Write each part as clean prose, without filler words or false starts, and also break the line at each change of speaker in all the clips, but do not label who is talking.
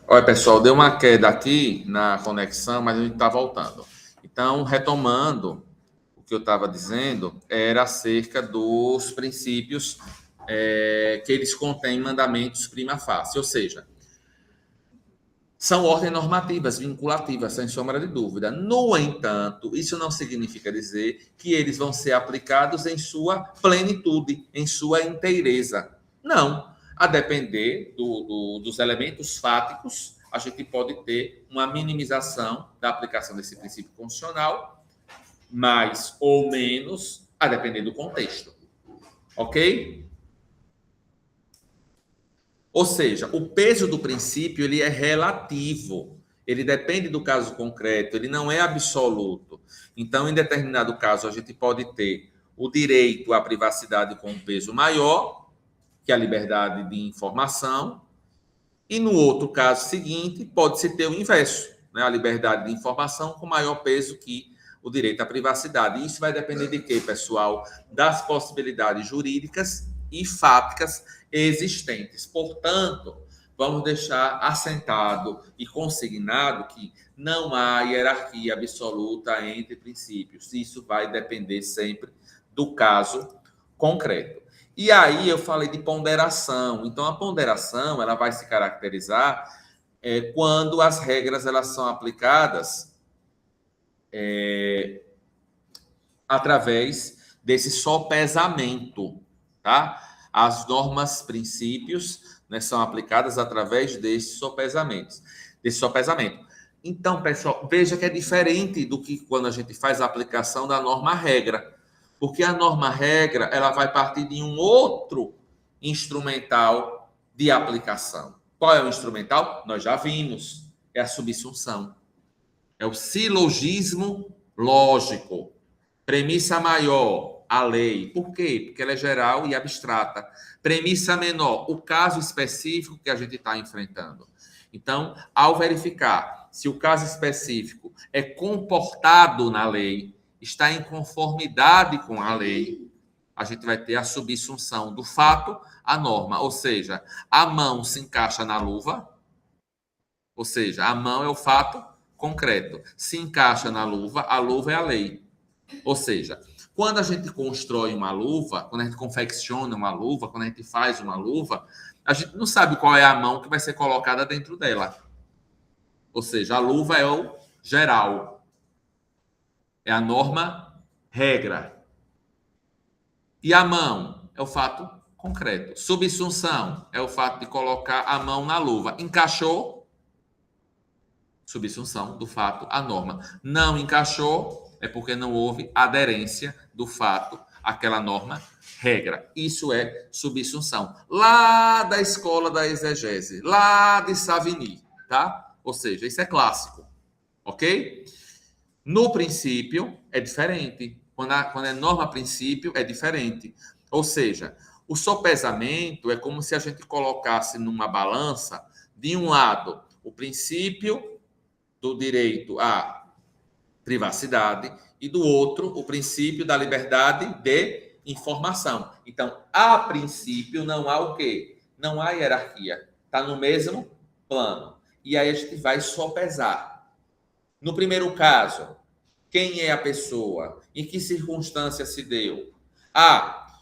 Olha, pessoal, deu uma queda aqui na conexão, mas a gente está voltando. Então, retomando o que eu estava dizendo, era acerca dos princípios que eles contêm mandamentos prima facie, ou seja, são ordens normativas, vinculativas, sem sombra de dúvida. No entanto, isso não significa dizer que eles vão ser aplicados em sua plenitude, em sua inteireza. Não. A depender dos elementos fáticos, a gente pode ter uma minimização da aplicação desse princípio constitucional, mais ou menos, a depender do contexto. Ok? Ou seja, o peso do princípio ele é relativo, ele depende do caso concreto, ele não é absoluto. Então, em determinado caso, a gente pode ter o direito à privacidade com um peso maior, que a liberdade de informação, e no outro caso seguinte, pode-se ter o inverso, né? A liberdade de informação com maior peso que o direito à privacidade. Isso vai depender de quê, pessoal? Das possibilidades jurídicas e fáticas existentes. Portanto, vamos deixar assentado e consignado que não há hierarquia absoluta entre princípios. Isso vai depender sempre do caso concreto. E aí eu falei de ponderação. Então, a ponderação ela vai se caracterizar quando as regras elas são aplicadas através desse sopesamento, tá? As normas, princípios, né, são aplicadas através desses sopesamentos, desse sopesamento. Então, pessoal, veja que é diferente do que quando a gente faz a aplicação da norma-regra, porque a norma-regra ela vai partir de um outro instrumental de aplicação. Qual é o instrumental? Nós já vimos, é a subsunção. É o silogismo lógico. Premissa maior, a lei. Por quê? Porque ela é geral e abstrata. Premissa menor, o caso específico que a gente está enfrentando. Então, ao verificar se o caso específico é comportado na lei, está em conformidade com a lei, a gente vai ter a subsunção do fato à norma. Ou seja, a mão se encaixa na luva, ou seja, a mão é o fato concreto. Se encaixa na luva, a luva é a lei. Ou seja, quando a gente constrói uma luva, quando a gente confecciona uma luva, quando a gente faz uma luva, a gente não sabe qual é a mão que vai ser colocada dentro dela. Ou seja, a luva é o geral. É a norma regra. E a mão é o fato concreto. Subsunção é o fato de colocar a mão na luva. Encaixou? Subsunção do fato à norma. Não encaixou? É porque não houve aderência do fato àquela norma regra. Isso é subsunção. Lá da escola da exegese, lá de Savigny, tá? Ou seja, isso é clássico, ok? No princípio, é diferente. Quando é norma princípio, é diferente. Ou seja, o sopesamento é como se a gente colocasse numa balança, de um lado, o princípio do direito à privacidade e do outro, o princípio da liberdade de informação. Então, a princípio, não há o quê? Não há hierarquia. Está no mesmo plano. E aí a gente vai sopesar. No primeiro caso, quem é a pessoa? Em que circunstância se deu? Ah,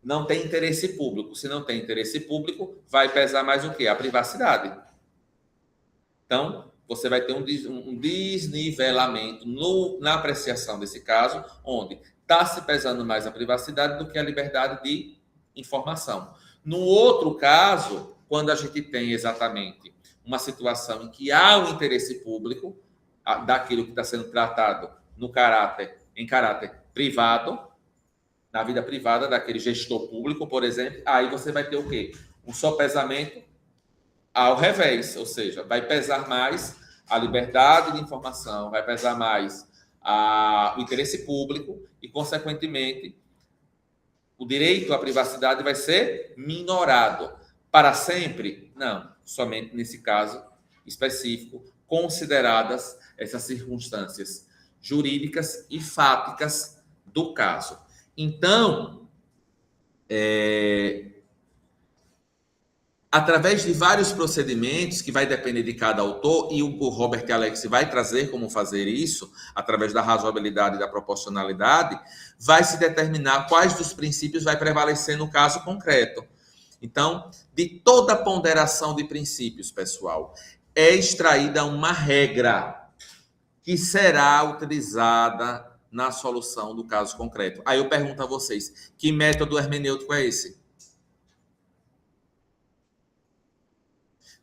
não tem interesse público. Se não tem interesse público, vai pesar mais o quê? A privacidade. Então, você vai ter um desnivelamento na apreciação desse caso, onde está se pesando mais a privacidade do que a liberdade de informação. No outro caso, quando a gente tem exatamente uma situação em que há um interesse público daquilo que está sendo tratado em caráter privado, na vida privada daquele gestor público, por exemplo, aí você vai ter o quê? Um sopesamento ao revés, ou seja, vai pesar mais a liberdade de informação, vai pesar mais o interesse público e, consequentemente, o direito à privacidade vai ser minorado. Para sempre? Não, somente nesse caso específico, consideradas essas circunstâncias jurídicas e fáticas do caso. Então, através de vários procedimentos, que vai depender de cada autor, e o Robert Alex vai trazer como fazer isso, através da razoabilidade e da proporcionalidade, vai se determinar quais dos princípios vai prevalecer no caso concreto. Então, de toda ponderação de princípios, pessoal, é extraída uma regra que será utilizada na solução do caso concreto. Aí eu pergunto a vocês, que método hermenêutico é esse?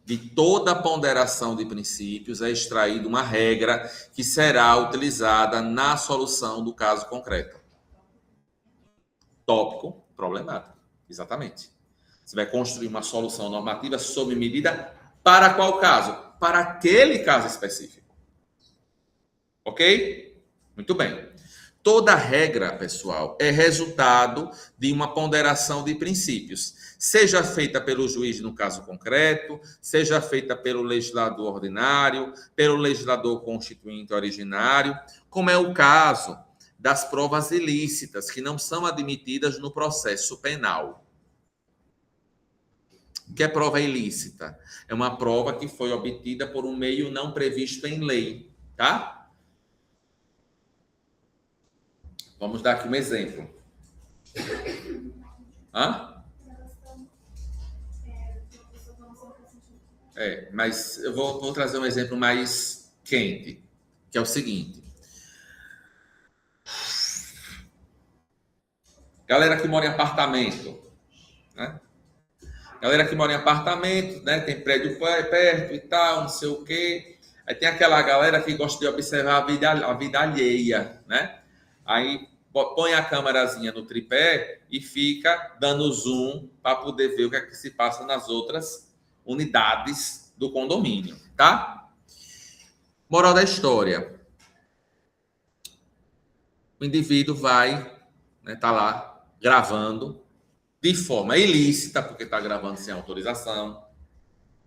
De toda ponderação de princípios é extraída uma regra que será utilizada na solução do caso concreto. Tópico problemático. Exatamente. Você vai construir uma solução normativa sob medida para qual caso? Para aquele caso específico. Ok? Muito bem. Toda regra, pessoal, é resultado de uma ponderação de princípios, seja feita pelo juiz no caso concreto, seja feita pelo legislador ordinário, pelo legislador constituinte originário, como é o caso das provas ilícitas, que não são admitidas no processo penal. O que é prova ilícita? É uma prova que foi obtida por um meio não previsto em lei, tá? Vamos dar aqui um exemplo. Hã? Mas eu vou trazer um exemplo mais quente, que é o seguinte. Galera que mora em apartamento, né? Galera que mora em apartamento, né? Tem prédio perto e tal, não sei o quê. Aí tem aquela galera que gosta de observar a vida alheia, né? Aí põe a câmerazinha no tripé e fica dando zoom para poder ver o que é que se passa nas outras unidades do condomínio, tá? Moral da história. O indivíduo vai, né, tá lá gravando de forma ilícita, porque está gravando sem autorização,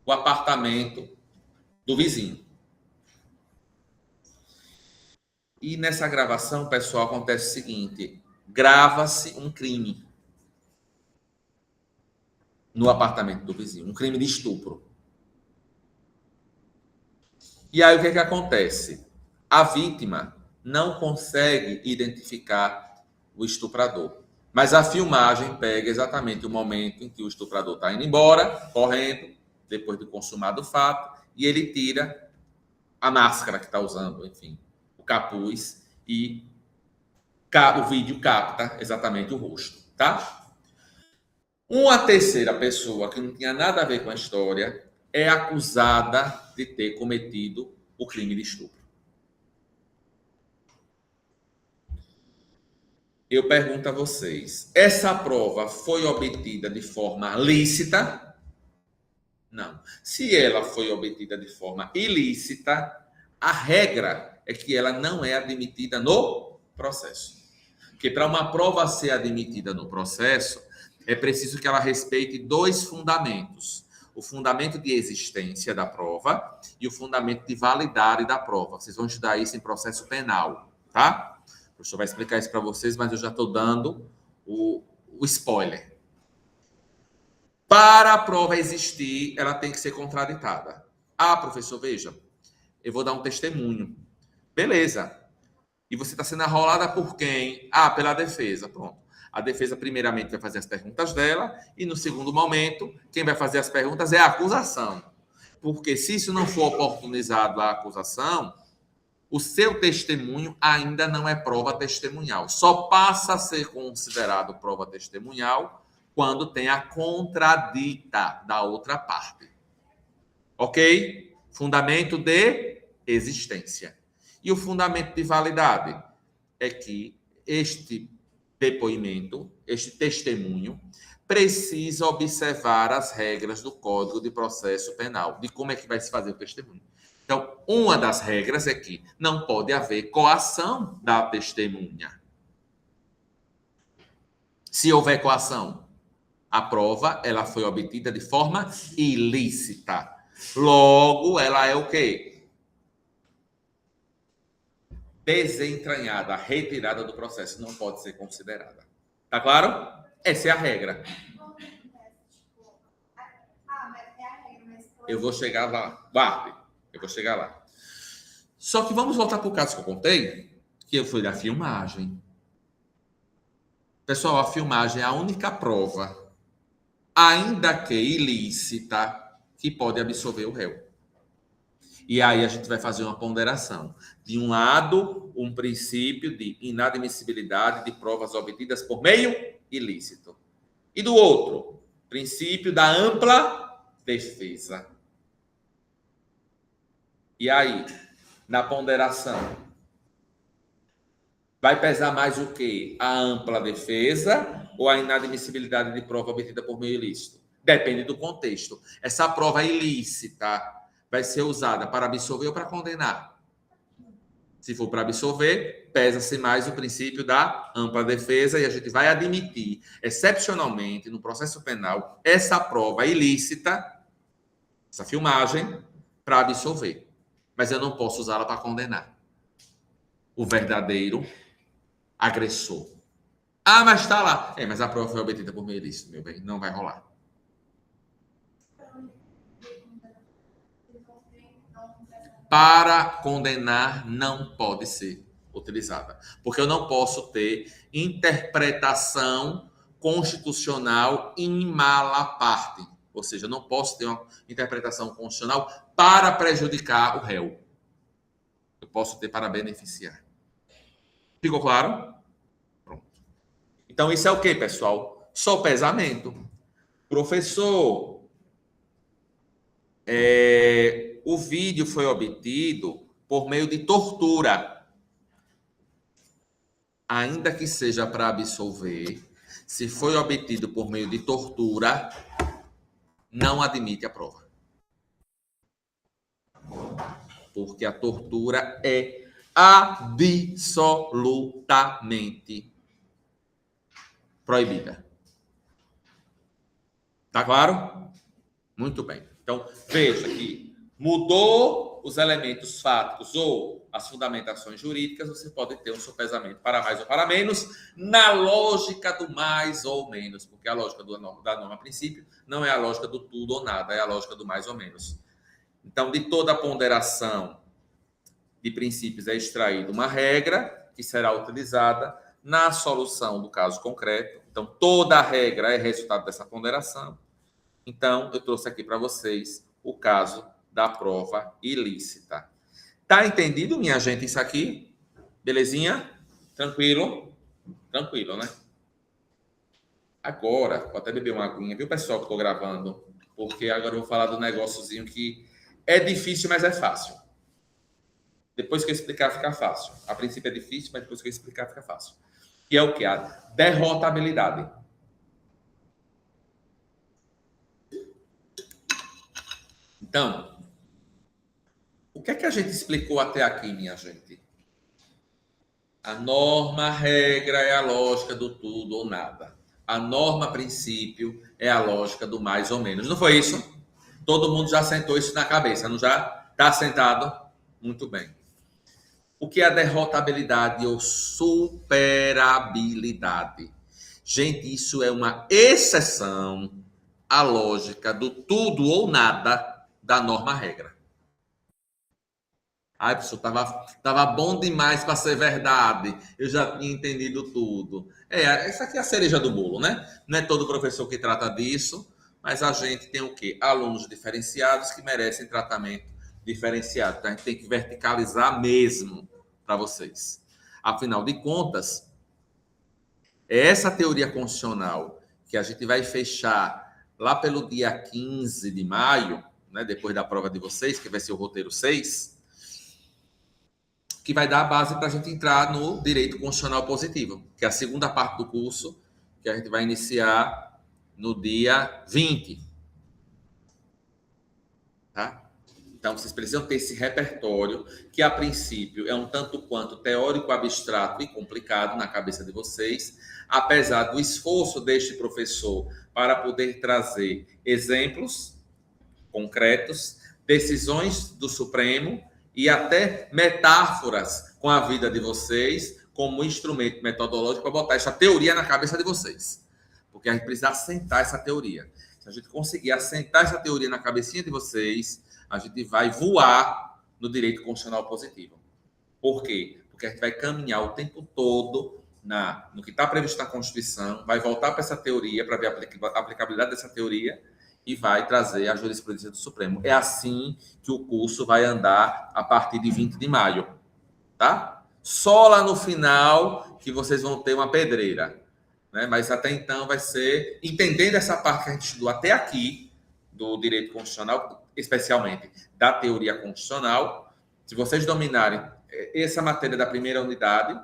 o apartamento do vizinho. E nessa gravação, pessoal, acontece o seguinte: grava-se um crime no apartamento do vizinho, um crime de estupro. E aí o que é que acontece? A vítima não consegue identificar o estuprador, mas a filmagem pega exatamente o momento em que o estuprador está indo embora, correndo, depois de consumado o fato, e ele tira a máscara que está usando, enfim, o capuz, e o vídeo capta exatamente o rosto, tá? Uma terceira pessoa que não tinha nada a ver com a história é acusada de ter cometido o crime de estupro. Eu pergunto a vocês, essa prova foi obtida de forma lícita? Não. Se ela foi obtida de forma ilícita, a regra é que ela não é admitida no processo. Porque para uma prova ser admitida no processo, é preciso que ela respeite dois fundamentos: o fundamento de existência da prova e o fundamento de validade da prova. Vocês vão estudar isso em processo penal, tá? O professor vai explicar isso para vocês, mas eu já estou dando o spoiler. Para a prova existir, ela tem que ser contraditada. Ah, professor, veja, eu vou dar um testemunho. Beleza. E você está sendo arrolada por quem? Ah, pela defesa. Pronto. A defesa, primeiramente, vai fazer as perguntas dela, e no segundo momento, quem vai fazer as perguntas é a acusação. Porque se isso não for oportunizado à acusação, o seu testemunho ainda não é prova testemunhal. Só passa a ser considerado prova testemunhal quando tem a contradita da outra parte. Ok? Fundamento de existência. E o fundamento de validade é que este depoimento, este testemunho, precisa observar as regras do Código de Processo Penal, de como é que vai se fazer o testemunho. Então, uma das regras é que não pode haver coação da testemunha. Se houver coação, a prova ela foi obtida de forma ilícita. Logo, ela é o quê? Desentranhada, retirada do processo. Não pode ser considerada. Tá claro? Essa é a regra. Eu vou chegar lá. Guarde, eu vou chegar lá. Só que vamos voltar para o caso que eu contei, que foi da filmagem. Pessoal, a filmagem é a única prova, ainda que ilícita, que pode absolver o réu. E aí a gente vai fazer uma ponderação. De um lado, um princípio de inadmissibilidade de provas obtidas por meio ilícito. E do outro, princípio da ampla defesa. E aí, na ponderação, vai pesar mais o quê? A ampla defesa ou a inadmissibilidade de prova obtida por meio ilícito? Depende do contexto. Essa prova ilícita vai ser usada para absolver ou para condenar? Se for para absolver, pesa-se mais o princípio da ampla defesa e a gente vai admitir, excepcionalmente, no processo penal, essa prova ilícita, essa filmagem, para absolver. Mas eu não posso usá-la para condenar o verdadeiro agressor. Ah, mas está lá. Mas a prova foi obtida por meio ilícito, meu bem. Não vai rolar. Para condenar não pode ser utilizada. Porque eu não posso ter interpretação constitucional in mala parte. Ou seja, eu não posso ter uma interpretação constitucional para prejudicar o réu. Eu posso ter para beneficiar. Ficou claro? Pronto. Então, isso é o quê, pessoal? Sopesamento. Professor, o vídeo foi obtido por meio de tortura. Ainda que seja para absolver, se foi obtido por meio de tortura, não admite a prova. Porque a tortura é absolutamente proibida. Tá claro? Muito bem. Então, veja que mudou os elementos fáticos ou as fundamentações jurídicas, você pode ter um sopesamento para mais ou para menos, na lógica do mais ou menos, porque a lógica da norma a princípio não é a lógica do tudo ou nada, é a lógica do mais ou menos. Então, de toda a ponderação de princípios é extraída uma regra que será utilizada na solução do caso concreto. Então, toda a regra é resultado dessa ponderação. Então, eu trouxe aqui para vocês o caso da prova ilícita. Tá entendido, minha gente, isso aqui? Belezinha? Tranquilo? Tranquilo, né? Agora, vou até beber uma aguinha, viu, pessoal, que eu tô gravando? Porque agora eu vou falar do negóciozinho que é difícil, mas é fácil. Depois que eu explicar, fica fácil. A princípio é difícil, mas depois que eu explicar, fica fácil. Que é o que? A derrotabilidade. Então, o que é que a gente explicou até aqui, minha gente? A norma, a regra é a lógica do tudo ou nada. A norma, a princípio, é a lógica do mais ou menos. Não foi isso? Todo mundo já sentou isso na cabeça, não já? Está sentado? Muito bem. O que é a derrotabilidade ou superabilidade? Gente, isso é uma exceção à lógica do tudo ou nada da norma-regra. Ai, professor, tava bom demais para ser verdade. Eu já tinha entendido tudo. Essa aqui é a cereja do bolo, né? Não é todo professor que trata disso, mas a gente tem o quê? Alunos diferenciados que merecem tratamento diferenciado. Então, a gente tem que verticalizar mesmo para vocês. Afinal de contas, é essa teoria constitucional que a gente vai fechar lá pelo dia 15 de maio, né, depois da prova de vocês, que vai ser o roteiro 6, que vai dar a base para a gente entrar no direito constitucional positivo, que é a segunda parte do curso, que a gente vai iniciar no dia 20. Tá? Então, vocês precisam ter esse repertório, que a princípio é um tanto quanto teórico, abstrato e complicado na cabeça de vocês, apesar do esforço deste professor para poder trazer exemplos concretos, decisões do Supremo e até metáforas com a vida de vocês como instrumento metodológico para botar essa teoria na cabeça de vocês. Porque a gente precisa assentar essa teoria. Se a gente conseguir assentar essa teoria na cabecinha de vocês, a gente vai voar no direito constitucional positivo. Por quê? Porque a gente vai caminhar o tempo todo no que está previsto na Constituição, vai voltar para essa teoria, para ver a aplicabilidade dessa teoria e vai trazer a jurisprudência do Supremo. É assim que o curso vai andar a partir de 20 de maio, tá? Só lá no final que vocês vão ter uma pedreira, né? Mas até então vai ser, entendendo essa parte que a gente estudou até aqui, do direito constitucional, especialmente da teoria constitucional, se vocês dominarem essa matéria da primeira unidade,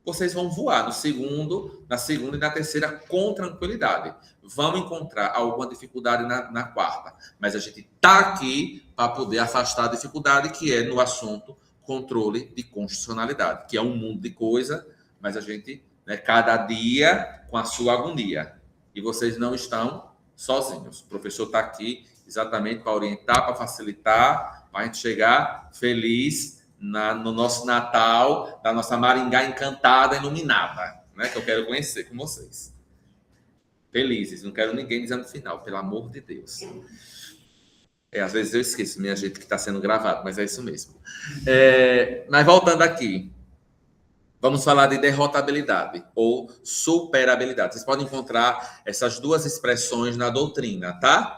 vocês vão voar na segunda e na terceira com tranquilidade. Vão encontrar alguma dificuldade na quarta, mas a gente está aqui para poder afastar a dificuldade que é no assunto controle de constitucionalidade, que é um mundo de coisa, mas a gente, né, cada dia com a sua agonia. E vocês não estão sozinhos. O professor está aqui exatamente para orientar, para facilitar, para a gente chegar feliz no nosso Natal, da nossa Maringá encantada, iluminada, né? Que eu quero conhecer com vocês. Felizes, não quero ninguém dizendo no final, pelo amor de Deus. Às vezes eu esqueço, minha gente, que está sendo gravado, mas é isso mesmo. Mas voltando aqui, vamos falar de derrotabilidade ou superabilidade. Vocês podem encontrar essas duas expressões na doutrina, tá?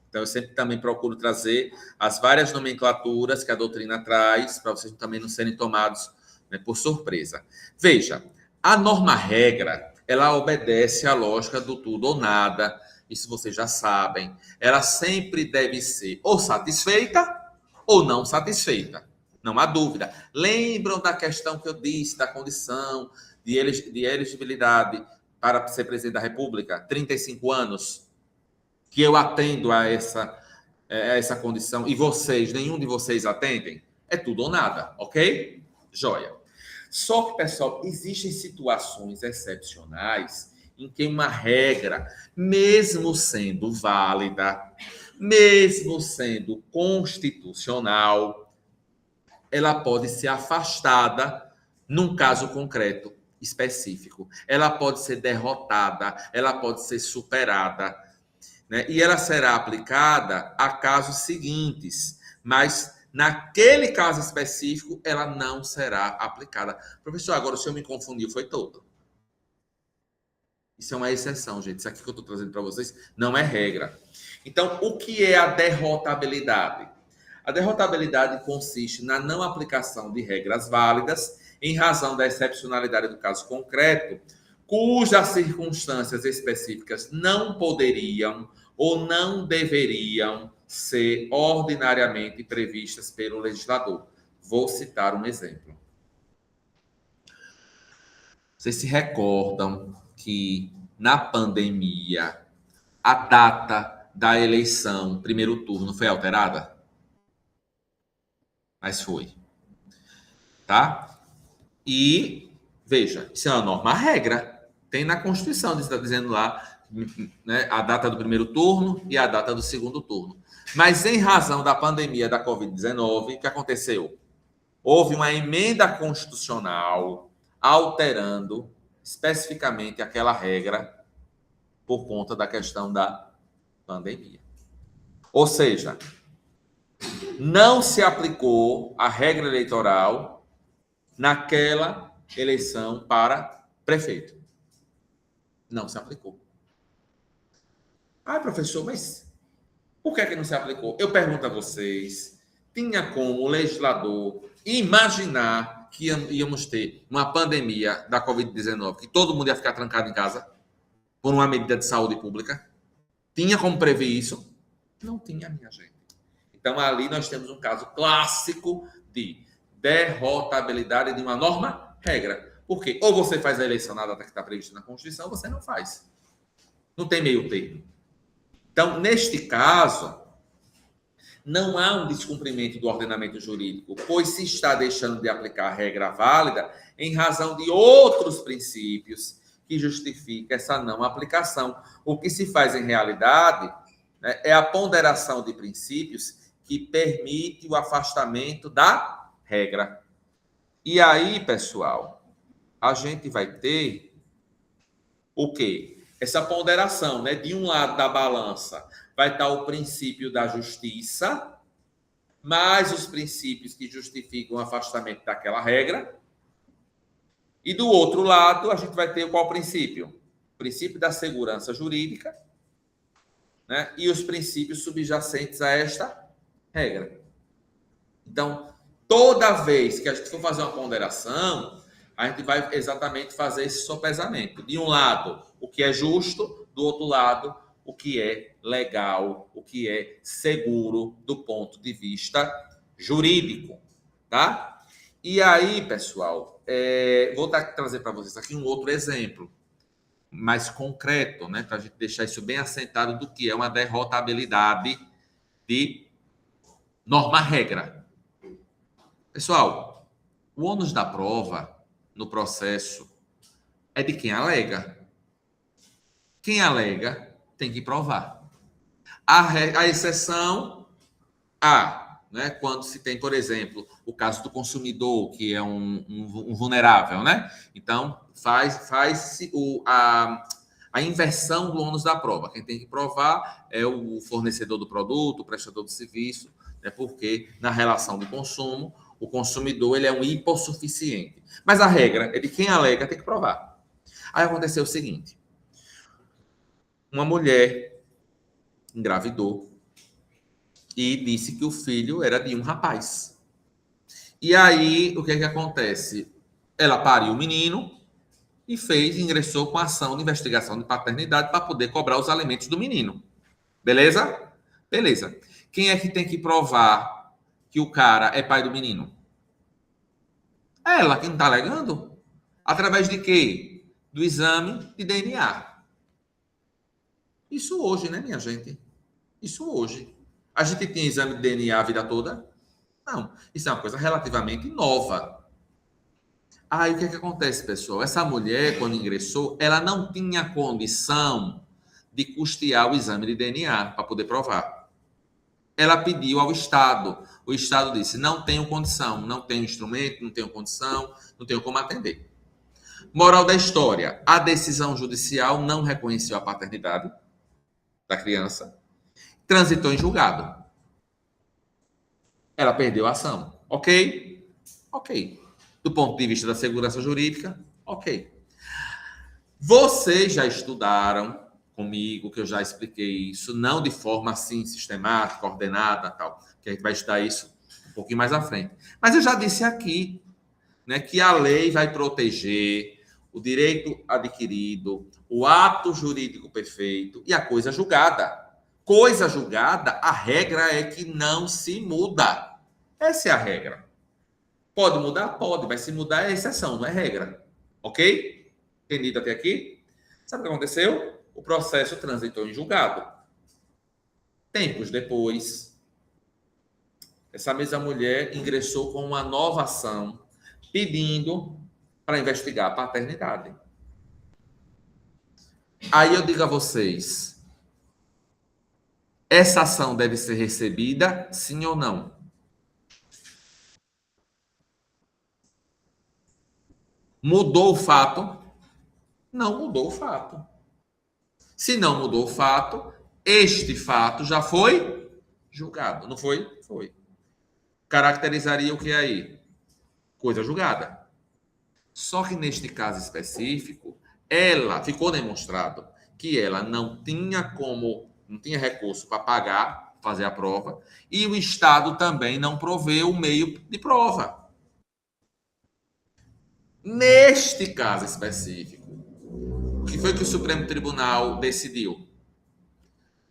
Então, eu sempre também procuro trazer as várias nomenclaturas que a doutrina traz, para vocês também não serem tomados, né, por surpresa. Veja, a norma-regra, ela obedece à lógica do tudo ou nada, isso vocês já sabem. Ela sempre deve ser ou satisfeita ou não satisfeita. Não há dúvida. Lembram da questão que eu disse, da condição de elegibilidade para ser presidente da República? 35 anos. Que eu atendo a essa condição e vocês, nenhum de vocês atendem, é tudo ou nada, ok? Joia. Só que, pessoal, existem situações excepcionais em que uma regra, mesmo sendo válida, mesmo sendo constitucional, ela pode ser afastada num caso concreto, específico. Ela pode ser derrotada, ela pode ser superada, né? E ela será aplicada a casos seguintes, mas naquele caso específico ela não será aplicada. Professor, agora o senhor me confundiu, foi todo. Isso é uma exceção, gente. Isso aqui que eu estou trazendo para vocês não é regra. Então, o que é a derrotabilidade? A derrotabilidade consiste na não aplicação de regras válidas em razão da excepcionalidade do caso concreto, cujas circunstâncias específicas não poderiam ou não deveriam ser ordinariamente previstas pelo legislador. Vou citar um exemplo. Vocês se recordam que na pandemia a data da eleição, primeiro turno, foi alterada? Mas foi. Tá? E, veja, isso é uma norma regra. Tem na Constituição, está dizendo lá, né, a data do primeiro turno e a data do segundo turno. Mas em razão da pandemia da Covid-19, o que aconteceu? Houve uma emenda constitucional alterando especificamente aquela regra por conta da questão da pandemia. Ou seja, não se aplicou a regra eleitoral naquela eleição para prefeito. Não se aplicou. Ah, professor, mas por que não se aplicou? Eu pergunto a vocês, tinha como o legislador imaginar que íamos ter uma pandemia da Covid-19, que todo mundo ia ficar trancado em casa por uma medida de saúde pública? Tinha como prever isso? Não tinha, minha gente. Então, ali nós temos um caso clássico de derrotabilidade de uma norma regra. Por quê? Ou você faz a eleição na data que está prevista na Constituição, ou você não faz. Não tem meio termo. Então, neste caso, não há um descumprimento do ordenamento jurídico, pois se está deixando de aplicar a regra válida em razão de outros princípios que justificam essa não aplicação. O que se faz em realidade, né, é a ponderação de princípios que permite o afastamento da regra. E aí, pessoal, a gente vai ter o quê? essa ponderação, né? De um lado da balança vai estar o princípio da justiça, mais os princípios que justificam o afastamento daquela regra. E do outro lado, a gente vai ter qual princípio? O princípio da segurança jurídica, né? E os princípios subjacentes a esta regra. Então, toda vez que a gente for fazer uma ponderação, a gente vai exatamente fazer esse sopesamento. De um lado, o que é justo, do outro lado, o que é legal, o que é seguro do ponto de vista jurídico, tá? E aí, pessoal, vou trazer para vocês aqui um outro exemplo mais concreto, né, para a gente deixar isso bem assentado do que é uma derrotabilidade de norma-regra. Pessoal, o ônus da prova no processo é de quem alega. Quem alega tem que provar. A exceção né, quando se tem, por exemplo, o caso do consumidor, que é um vulnerável, né? Então, faz-se a inversão do ônus da prova. Quem tem que provar é o fornecedor do produto, o prestador de serviço, né, porque na relação de consumo, o consumidor ele é um hipossuficiente. Mas a regra é de quem alega tem que provar. Aí aconteceu o seguinte: uma mulher engravidou e disse que o filho era de um rapaz. E aí, o que é que acontece? Ela pariu o menino e ingressou com ação de investigação de paternidade para poder cobrar os alimentos do menino. Beleza? Beleza. Quem é que tem que provar que o cara é pai do menino? Ela, que não está alegando? Através de quê? Do exame de DNA. Isso hoje, né, minha gente? Isso hoje. A gente tinha exame de DNA a vida toda? Não. Isso é uma coisa relativamente nova. Aí o que é que acontece, pessoal? Essa mulher, quando ingressou, ela não tinha condição de custear o exame de DNA para poder provar. Ela pediu ao Estado. O Estado disse: não tenho condição, não tenho instrumento, não tenho condição, não tenho como atender. Moral da história: a decisão judicial não reconheceu a paternidade da criança, transitou em julgado. Ela perdeu a ação. Ok? Ok. Do ponto de vista da segurança jurídica, ok. Vocês já estudaram comigo, que eu já expliquei isso, não de forma assim sistemática, ordenada, tal, que a gente vai estudar isso um pouquinho mais à frente. Mas eu já disse aqui, né, que a lei vai proteger o direito adquirido, o ato jurídico perfeito e a coisa julgada. Coisa julgada, a regra é que não se muda. Essa é a regra. Pode mudar? Pode, mas se mudar é exceção, não é regra. Ok? Entendido até aqui? Sabe o que aconteceu? O processo transitou em julgado. Tempos depois, essa mesma mulher ingressou com uma nova ação pedindo para investigar a paternidade. Aí eu digo a vocês, essa ação deve ser recebida, sim ou não? Mudou o fato? Não mudou o fato. Se não mudou o fato, este fato já foi julgado. Não foi? Foi. Caracterizaria o que aí? Coisa julgada. Só que neste caso específico, ela ficou demonstrado que ela não tinha recurso para pagar, fazer a prova, e o Estado também não proveu o meio de prova. Neste caso específico, o que foi que o Supremo Tribunal decidiu?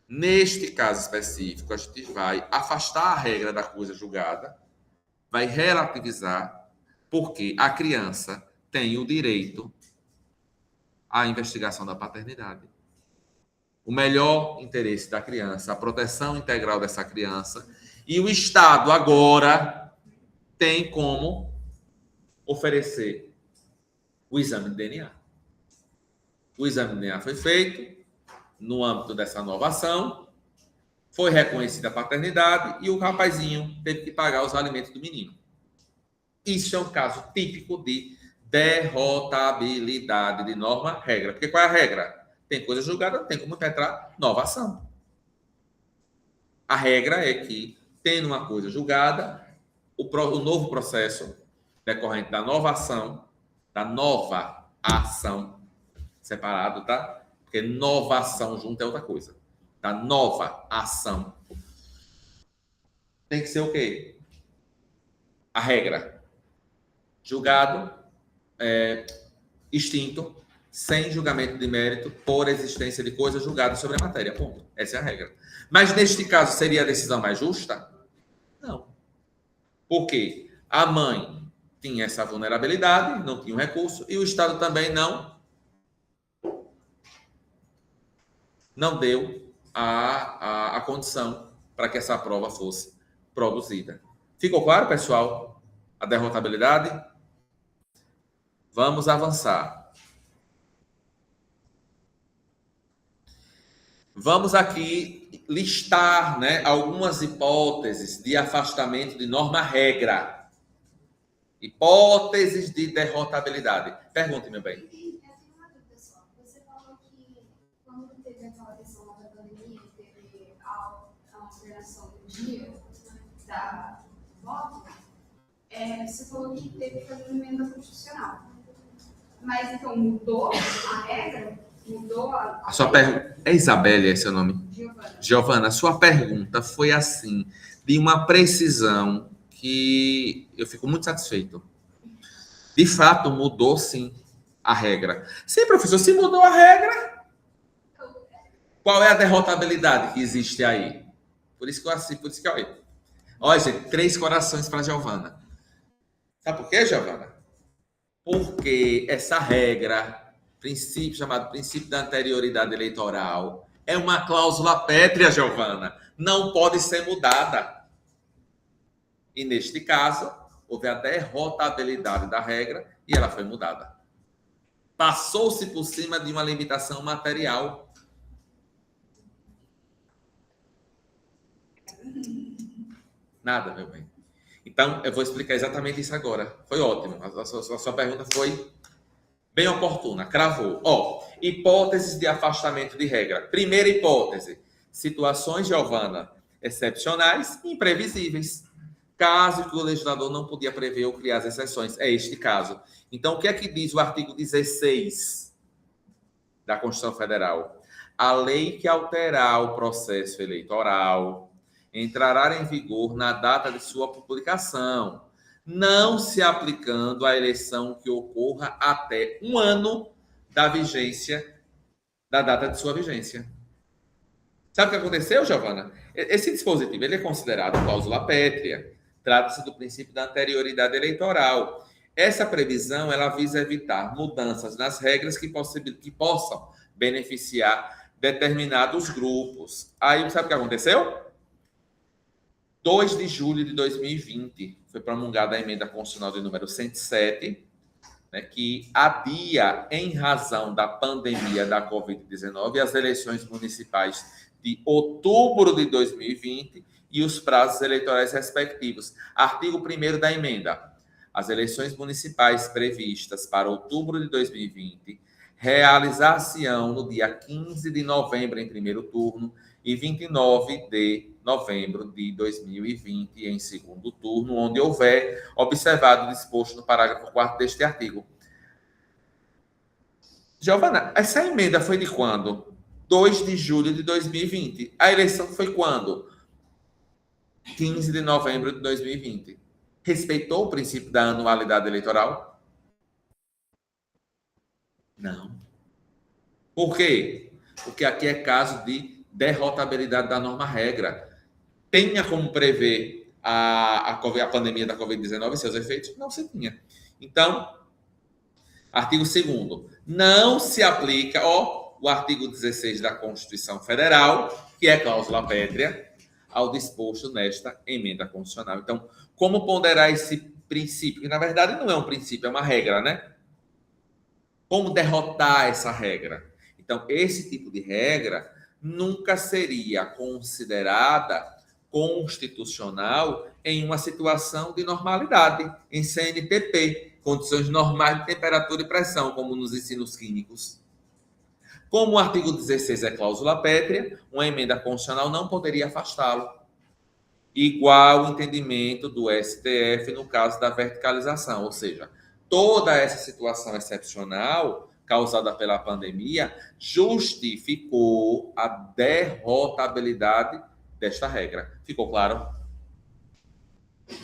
Neste caso específico, a gente vai afastar a regra da coisa julgada, vai relativizar, porque a criança tem o direito à investigação da paternidade. O melhor interesse da criança, a proteção integral dessa criança, e o Estado agora tem como oferecer o exame de DNA. O exame de DNA foi feito no âmbito dessa nova ação, foi reconhecida a paternidade e o rapazinho teve que pagar os alimentos do menino. Isso é um caso típico de derrotabilidade de norma-regra. Porque qual é a regra? Tem coisa julgada, não tem como impetrar nova ação. A regra é que, tendo uma coisa julgada, o novo processo decorrente da nova ação, separado, tá? Porque nova ação junto é outra coisa. Da nova ação. Tem que ser o quê? A regra. Julgado, extinto, sem julgamento de mérito, por existência de coisa julgada sobre a matéria. Ponto. Essa é a regra. Mas neste caso, seria a decisão mais justa? Não. Por quê? A mãe tinha essa vulnerabilidade, não tinha um recurso, e o Estado também não deu a condição para que essa prova fosse produzida. Ficou claro, pessoal? A derrotabilidade? Vamos avançar. Vamos aqui listar, né, algumas hipóteses de afastamento de norma-regra. Hipóteses de derrotabilidade. Pergunte, meu bem.
Você falou que quando teve aquela questão da pandemia, teve a alteração do dia da voto, você falou que teve que fazer uma emenda constitucional. Mas então mudou a regra? Mudou a
sua pergunta é Isabelle, esse é o nome?
Giovana,
a sua pergunta foi assim, de uma precisão que eu fico muito satisfeito. De fato, mudou sim a regra. Sim, professor, se mudou a regra, qual é a derrotabilidade que existe aí? Por isso que eu assim, por isso que eu... Olha, gente, 3 corações para Giovana. Sabe por quê, Giovana? Porque essa regra, princípio chamado princípio da anterioridade eleitoral, é uma cláusula pétrea, Giovana. Não pode ser mudada. E neste caso, houve a derrotabilidade da regra e ela foi mudada. Passou-se por cima de uma limitação material. Nada, meu bem. Então, eu vou explicar exatamente isso agora. Foi ótimo. A sua pergunta foi bem oportuna. Cravou. Hipóteses de afastamento de regra. Primeira hipótese. Situações, Giovana, excepcionais e imprevisíveis. Caso que o legislador não podia prever ou criar as exceções. É este caso. Então, o que é que diz o artigo 16 da Constituição Federal? A lei que alterar o processo eleitoral entrará em vigor na data de sua publicação, não se aplicando à eleição que ocorra até 1 ano da vigência, da data de sua vigência. Sabe o que aconteceu, Giovana? Esse dispositivo ele é considerado cláusula pétrea. Trata-se do princípio da anterioridade eleitoral. Essa previsão ela visa evitar mudanças nas regras que possam beneficiar determinados grupos. Aí, sabe o que aconteceu? 2 de julho de 2020, foi promulgada a emenda constitucional de número 107, né, que adia, em razão da pandemia da Covid-19, as eleições municipais de outubro de 2020 e os prazos eleitorais respectivos. Artigo 1º da emenda. As eleições municipais previstas para outubro de 2020 realizar-se-ão no dia 15 de novembro em primeiro turno e 29 de novembro de 2020 em segundo turno, onde houver observado o disposto no parágrafo 4º deste artigo. Giovana, essa emenda foi de quando? 2 de julho de 2020. A eleição foi quando? 15 de novembro de 2020. Respeitou o princípio da anualidade eleitoral? Não. Por quê? Porque aqui é caso de derrotabilidade da norma-regra. Tenha como prever a pandemia da Covid-19 e seus efeitos? Não se tinha. Então, artigo 2º. Não se aplica o artigo 16 da Constituição Federal, que é cláusula pétrea, ao disposto nesta emenda constitucional. Então, como ponderar esse princípio? Que, na verdade, não é um princípio, é uma regra, né? Como derrotar essa regra? Então, esse tipo de regra nunca seria considerada constitucional em uma situação de normalidade, em CNTP, condições normais de temperatura e pressão, como nos ensinos químicos. Como o artigo 16 é cláusula pétrea, uma emenda constitucional não poderia afastá-lo. Igual o entendimento do STF no caso da verticalização, ou seja, toda essa situação excepcional causada pela pandemia justificou a derrotabilidade desta regra. Ficou claro?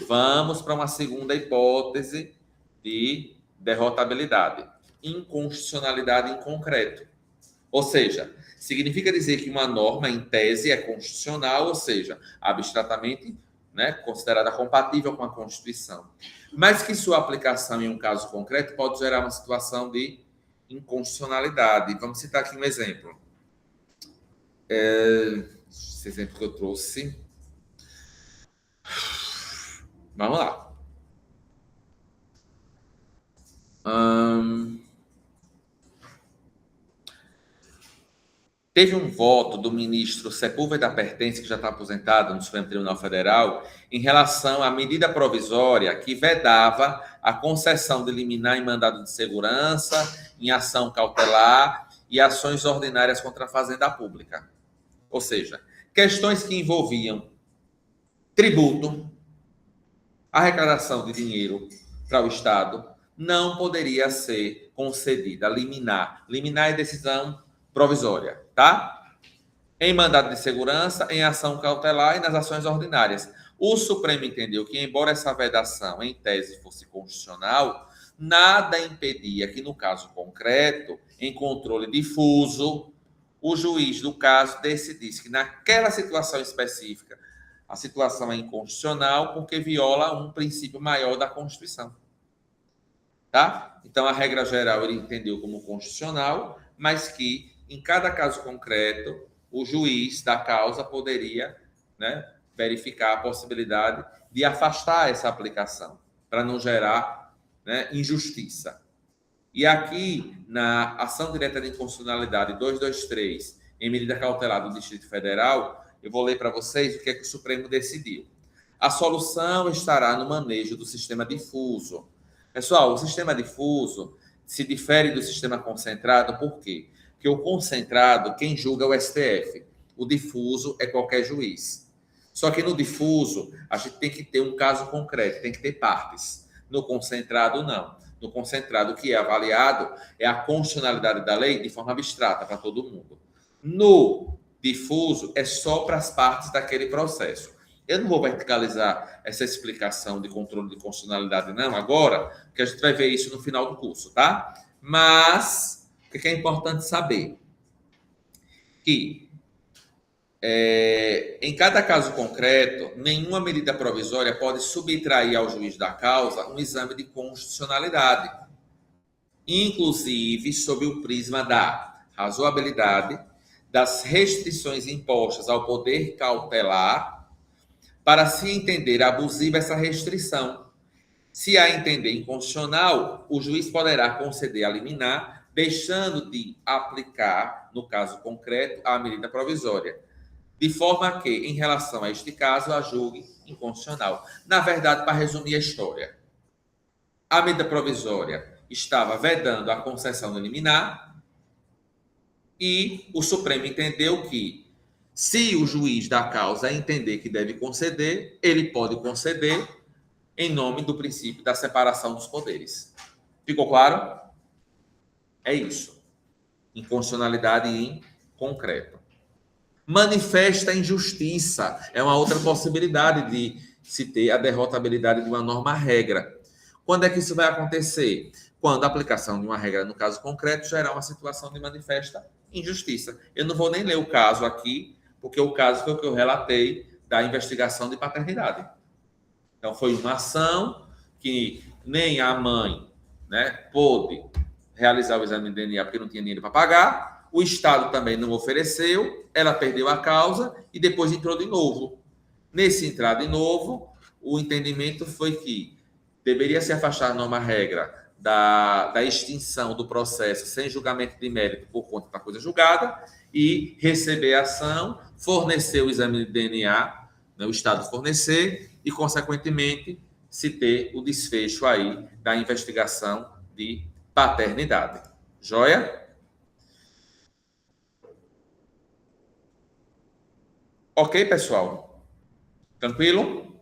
Vamos para uma segunda hipótese de derrotabilidade. Inconstitucionalidade em concreto. Ou seja, significa dizer que uma norma, em tese, é constitucional, ou seja, abstratamente, né, considerada compatível com a Constituição. Mas que sua aplicação em um caso concreto pode gerar uma situação de inconstitucionalidade. Vamos citar aqui um exemplo. Esse exemplo que eu trouxe. Vamos lá. Teve um voto do ministro Sepúlveda Pertence, que já está aposentado no Supremo Tribunal Federal, em relação à medida provisória que vedava a concessão de liminar em mandado de segurança, em ação cautelar e ações ordinárias contra a Fazenda Pública. Ou seja, questões que envolviam tributo, arrecadação de dinheiro para o Estado, não poderia ser concedida liminar. Liminar é decisão provisória, tá? Em mandado de segurança, em ação cautelar e nas ações ordinárias. O Supremo entendeu que, embora essa vedação, em tese, fosse constitucional, nada impedia que, no caso concreto, em controle difuso, o juiz do caso decidisse que, naquela situação específica, a situação é inconstitucional porque viola um princípio maior da Constituição. Tá? Então, a regra geral ele entendeu como constitucional, mas que, em cada caso concreto, o juiz da causa poderia, né, verificar a possibilidade de afastar essa aplicação, para não gerar, né, injustiça. E aqui, na ação direta de inconstitucionalidade 223, em medida cautelar do Distrito Federal, eu vou ler para vocês o que é que o Supremo decidiu. A solução estará no manejo do sistema difuso. Pessoal, o sistema difuso se difere do sistema concentrado, por quê? Porque o concentrado, quem julga é o STF. O difuso é qualquer juiz. Só que no difuso, a gente tem que ter um caso concreto, tem que ter partes. No concentrado, não. No concentrado, o que é avaliado é a constitucionalidade da lei de forma abstrata para todo mundo. No difuso, é só para as partes daquele processo. Eu não vou verticalizar essa explicação de controle de constitucionalidade, não, agora, porque a gente vai ver isso no final do curso, tá? Mas, o que é importante saber? Que, em cada caso concreto, nenhuma medida provisória pode subtrair ao juiz da causa um exame de constitucionalidade, inclusive sob o prisma da razoabilidade, das restrições impostas ao poder cautelar, para se entender abusiva essa restrição. Se a entender inconstitucional, o juiz poderá conceder a liminar, deixando de aplicar, no caso concreto, a medida provisória, de forma que, em relação a este caso, a julgue inconstitucional. Na verdade, para resumir a história, a medida provisória estava vedando a concessão de liminar e o Supremo entendeu que, se o juiz da causa entender que deve conceder, ele pode conceder em nome do princípio da separação dos poderes. Ficou claro? É isso. Inconstitucionalidade em concreto. Manifesta injustiça. É uma outra possibilidade de se ter a derrotabilidade de uma norma-regra. Quando é que isso vai acontecer? Quando a aplicação de uma regra, no caso concreto, gerar uma situação de manifesta injustiça. Eu não vou nem ler o caso aqui, porque o caso foi o que eu relatei da investigação de paternidade. Então, foi uma ação que nem a mãe, né, pôde realizar o exame de DNA porque não tinha dinheiro para pagar, o Estado também não ofereceu, ela perdeu a causa e depois entrou de novo. Nesse entrar de novo, o entendimento foi que deveria se afastar a norma-regra da extinção do processo sem julgamento de mérito por conta da coisa julgada e receber a ação, fornecer o exame de DNA, né, o Estado fornecer e, consequentemente, se ter o desfecho aí da investigação de paternidade. Joia? Ok, pessoal? Tranquilo?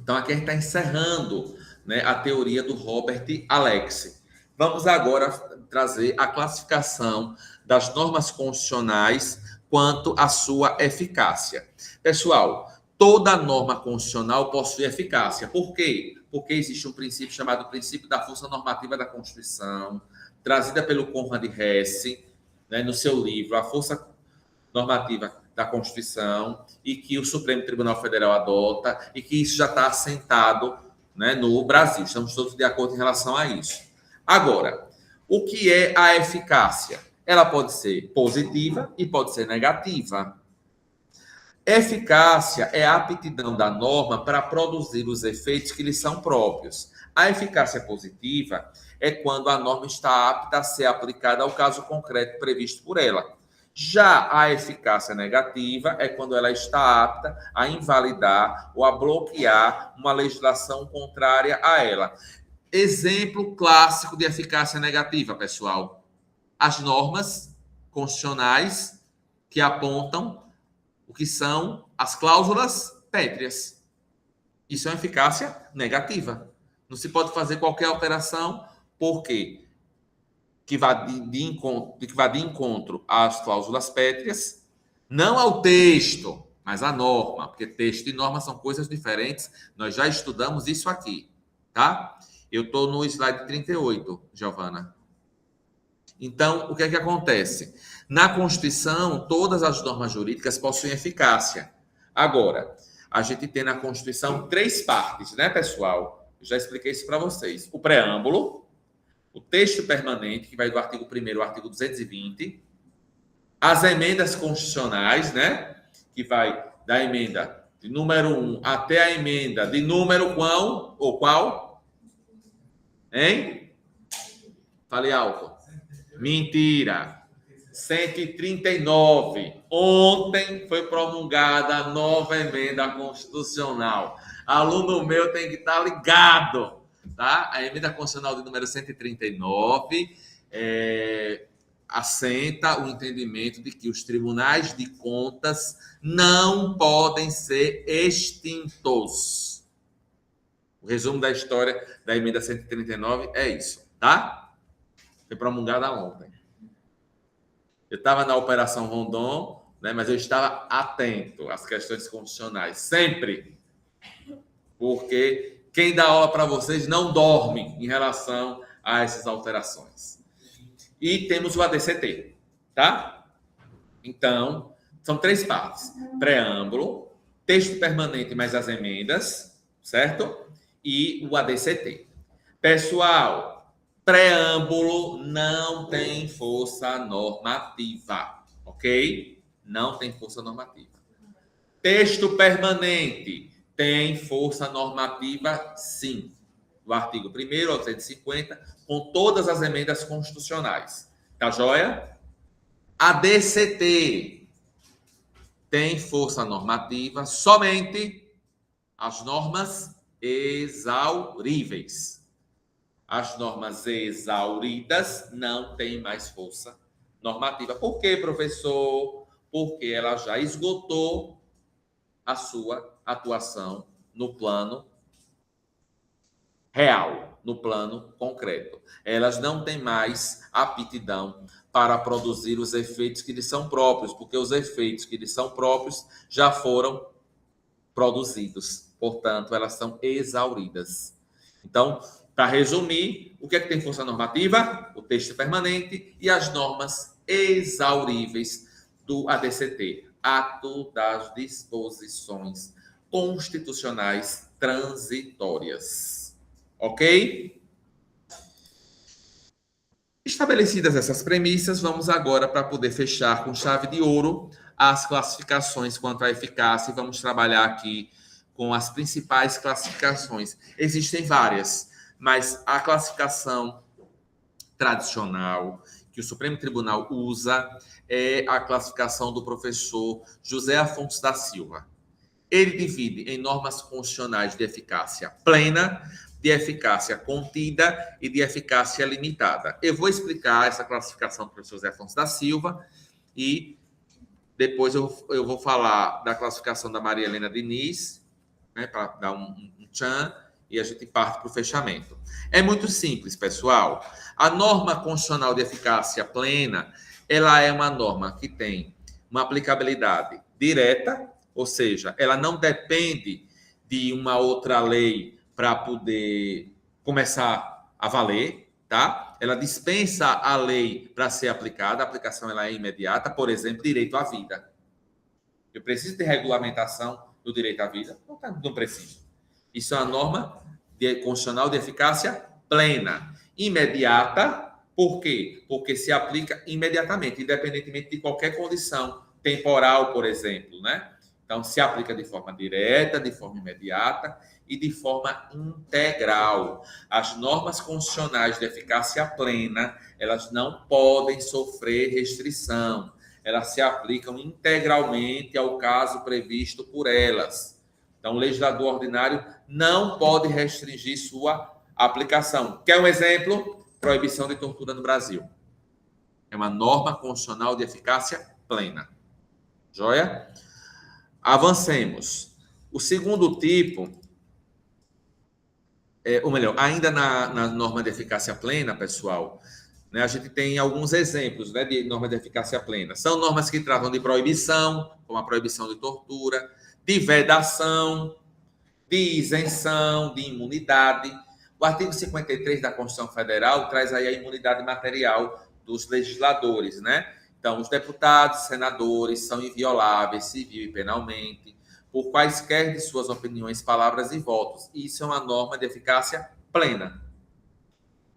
Então, aqui a gente está encerrando, né, a teoria do Robert Alex. Vamos agora trazer a classificação das normas constitucionais quanto à sua eficácia. Pessoal, toda norma constitucional possui eficácia. Por quê? Porque existe um princípio chamado princípio da força normativa da Constituição, trazida pelo Conrad Hesse, né, no seu livro A Força Normativa da Constituição, e que o Supremo Tribunal Federal adota, e que isso já está assentado, né, no Brasil. Estamos todos de acordo em relação a isso. Agora, o que é a eficácia? Ela pode ser positiva e pode ser negativa. Eficácia é a aptidão da norma para produzir os efeitos que lhe são próprios. A eficácia positiva é quando a norma está apta a ser aplicada ao caso concreto previsto por ela. Já a eficácia negativa é quando ela está apta a invalidar ou a bloquear uma legislação contrária a ela. Exemplo clássico de eficácia negativa, pessoal. As normas constitucionais que apontam o que são as cláusulas pétreas. Isso é uma eficácia negativa. Não se pode fazer qualquer alteração, porque que vá de encontro às cláusulas pétreas, não ao texto, mas à norma, porque texto e norma são coisas diferentes. Nós já estudamos isso aqui, tá? Eu estou no slide 38, Giovana. Então, o que é que acontece? Na Constituição, todas as normas jurídicas possuem eficácia. Agora, a gente tem na Constituição 3 partes, né, pessoal? Eu já expliquei isso para vocês. O preâmbulo, o texto permanente, que vai do artigo 1º ao artigo 220, as emendas constitucionais, né, que vai da emenda de número 1 até a emenda de número qual? Ou qual? Hein? Falei alto. Mentira. 139. Ontem foi promulgada a nova emenda constitucional. Aluno meu tem que estar ligado, tá? A emenda constitucional de número 139 assenta o entendimento de que os tribunais de contas não podem ser extintos. O resumo da história da emenda 139 é isso, tá? Foi promulgada ontem. Eu estava na Operação Rondon, né, mas eu estava atento às questões constitucionais, sempre. Porque quem dá aula para vocês não dorme em relação a essas alterações. E temos o ADCT, tá? Então, são 3 partes. Preâmbulo, texto permanente mais as emendas, certo? E o ADCT. Pessoal, preâmbulo não tem força normativa, ok? Não tem força normativa. Texto permanente tem força normativa, sim. Do artigo 1º ao 250, com todas as emendas constitucionais. Tá joia? ADCT tem força normativa somente as normas exauríveis. As normas exauridas não têm mais força normativa. Por quê, professor? Porque ela já esgotou a sua atuação no plano real, no plano concreto. Elas não têm mais aptidão para produzir os efeitos que lhes são próprios, porque os efeitos que lhes são próprios já foram produzidos. Portanto, elas são exauridas. Então, para resumir, o que é que tem força normativa? O texto permanente e as normas exauríveis do ADCT, Ato das Disposições Constitucionais Transitórias. Ok? Estabelecidas essas premissas, vamos agora para poder fechar com chave de ouro as classificações quanto à eficácia e vamos trabalhar aqui com as principais classificações. Existem várias, mas a classificação tradicional que o Supremo Tribunal usa é a classificação do professor José Afonso da Silva. Ele divide em normas constitucionais de eficácia plena, de eficácia contida e de eficácia limitada. Eu vou explicar essa classificação do professor José Afonso da Silva e Depois eu vou falar da classificação da Maria Helena Diniz, né, para dar um tchan, e a gente parte para o fechamento. É muito simples, pessoal. A norma constitucional de eficácia plena, ela é uma norma que tem uma aplicabilidade direta, ou seja, ela não depende de uma outra lei para poder começar a valer, tá? Ela dispensa a lei para ser aplicada, a aplicação ela é imediata, por exemplo, direito à vida. Eu preciso de regulamentação do direito à vida? Não preciso. Isso é uma norma constitucional de eficácia plena, imediata. Por quê? Porque se aplica imediatamente, independentemente de qualquer condição temporal, por exemplo, né? Então, se aplica de forma direta, de forma imediata e de forma integral. As normas constitucionais de eficácia plena, elas não podem sofrer restrição. Elas se aplicam integralmente ao caso previsto por elas. Então, o legislador ordinário não pode restringir sua aplicação. Quer um exemplo? Proibição de tortura no Brasil. É uma norma constitucional de eficácia plena. Joia? Avancemos. O segundo tipo, ou melhor, ainda na norma de eficácia plena, pessoal, né, a gente tem alguns exemplos, né, de norma de eficácia plena. São normas que tratam de proibição, como a proibição de tortura, de vedação, de isenção, de imunidade. O artigo 53 da Constituição Federal traz aí a imunidade material dos legisladores, né? Então, os deputados, senadores são invioláveis, civil e penalmente, por quaisquer de suas opiniões, palavras e votos. Isso é uma norma de eficácia plena.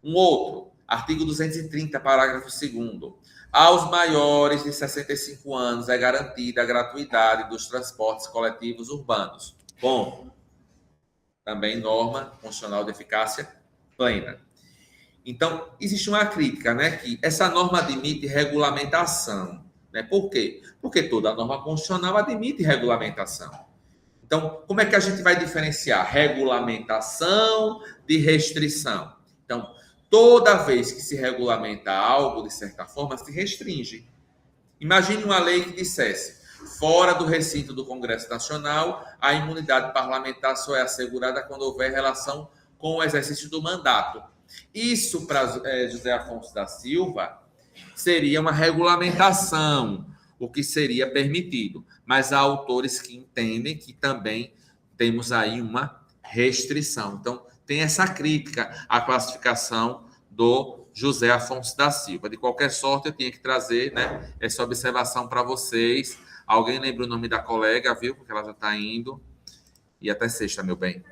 Um outro, artigo 230, parágrafo 2º. Aos maiores de 65 anos é garantida a gratuidade dos transportes coletivos urbanos. Bom, também norma constitucional de eficácia plena. Então, existe uma crítica, né, que essa norma admite regulamentação. Né? Por quê? Porque toda norma constitucional admite regulamentação. Então, como é que a gente vai diferenciar regulamentação de restrição? Então, toda vez que se regulamenta algo, de certa forma, se restringe. Imagine uma lei que dissesse: fora do recinto do Congresso Nacional, a imunidade parlamentar só é assegurada quando houver relação com o exercício do mandato. Isso, para José Afonso da Silva, seria uma regulamentação, o que seria permitido. Mas há autores que entendem que também temos aí uma restrição. Então, tem essa crítica à classificação do José Afonso da Silva. De qualquer sorte, eu tinha que trazer, né, essa observação para vocês. Alguém lembra o nome da colega, viu? Porque ela já está indo. E até sexta, meu bem.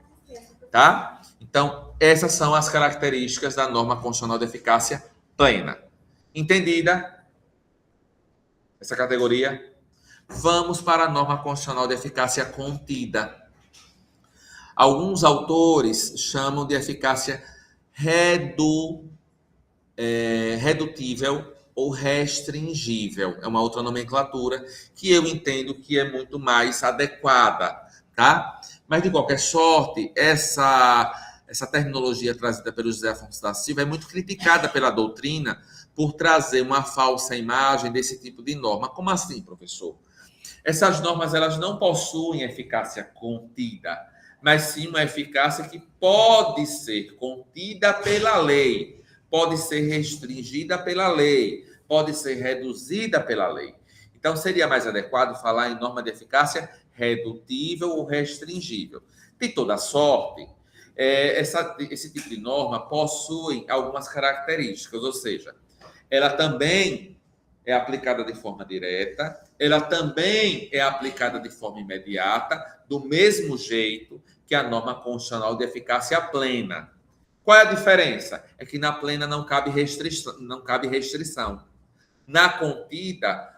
Tá? Então, essas são as características da norma constitucional de eficácia plena. Entendida essa categoria? Vamos para a norma constitucional de eficácia contida. Alguns autores chamam de eficácia redutível ou restringível. É uma outra nomenclatura que eu entendo que é muito mais adequada, tá? Mas, de qualquer sorte, essa terminologia trazida pelo José Afonso da Silva é muito criticada pela doutrina por trazer uma falsa imagem desse tipo de norma. Como assim, professor? Essas normas, elas não possuem eficácia contida, mas sim uma eficácia que pode ser contida pela lei, pode ser restringida pela lei, pode ser reduzida pela lei. Então, seria mais adequado falar em norma de eficácia redutível ou restringível. De toda sorte, esse tipo de norma possui algumas características, ou seja, ela também é aplicada de forma direta, ela também é aplicada de forma imediata, do mesmo jeito que a norma constitucional de eficácia plena. Qual é a diferença? É que na plena não cabe restrição. Na contida,